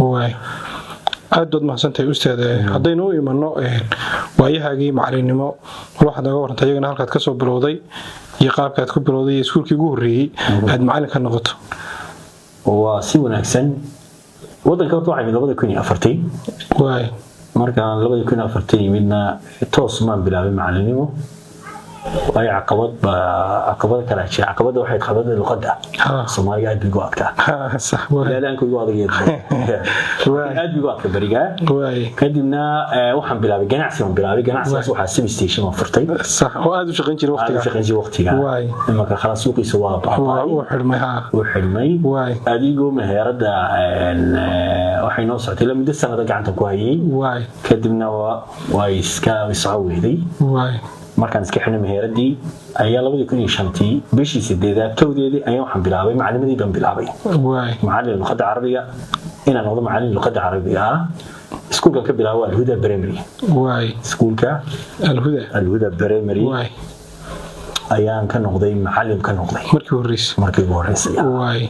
واي aad baad mahadsantahay ustaad hadaynu u imanno waayahaagii macallinimo waxaad naga warantay iyagana halkaad ka soo bilowday iyo qaabkaad ku bilowday iskuulkii ugu horeeyay aad macallin ka noqoto waa si wanaagsan wadanka waxay mid 2004 waay markaan 2004 yimidna toos maan bilaabay macallinimo way caqabad kala jira caqabada waxay qabada luqadda Soomaaliga aad bigu agta صح waay ilaalan ku wadageed waay aad bigu agta bariga waay kadibna waxaan bilaabay ganacsigaas waxa sib station oo furtay صح oo aad u shaqeyn jiray waqtiga waay marka khalaas suuqiisa waa baxay oo xirmay waay adigoo meherada waxay noo socotay la muddo sanad gacanta ku hayay waay kadibna waa iska socowday waay markaan iska xidhnay meheradii ayaa 2005 bishii 8 tawdeedii ayaan waxaan bilaabay macallimadii baan bilaabay waay macallin luqadda carabiga inaan noqdo macallin luqadda carabiga iskuulka ka bilaabo Al-Huda Primary waay iskuulka Al-Huda Primary waay ayaan ka noqday macallin ka noqday markii horeysay waay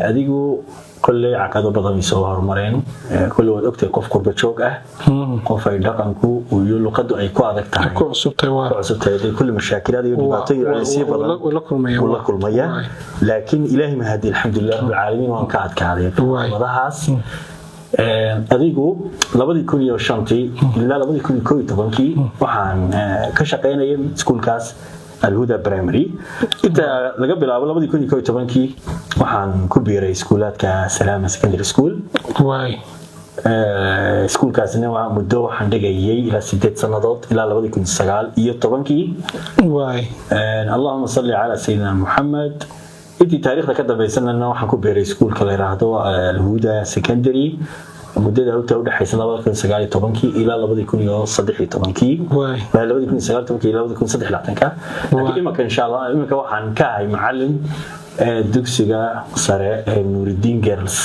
adigu كل عقد بدن يسوى هرمرين كل وقت أكتر قف قرب شوك قف يدقنكو ويقولوا قد أي قاعدك تاني كعصبتي كل مشاكل هذه يبغى يصير ولا كل مية لكن إلهي ما هذه الحمد لله رب العالمين وان قاعد كهذه وضحاس أديكو لابد يكون يوشانتي لا لابد يكون كوي طبعاً وحن كشقينا يوم سكول كاس الهدى برايمري انت laga bilaabo 2012 waxaan ku biiray iskuulaadka Salaama Secondary School waay iskuulkaasna waa muddo waxaan dhigayay ilaa 8 sanadood ilaa 2019 waay Allahumma salli ala sayyidina Muhammad intii taariikhda ka dambeysana waxaan ku biiray iskuulka la yiraahdo Al-Huda Secondary muddada u dhaxaysa 2019 ilaa 2013 waay 2019 ilaa 2023 laakiin imika insha Allah imika waxaan ka ahay macallin dugsiga sare ee Nuuridiin Girls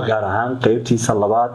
gaar ahaan qaybtiisa labaad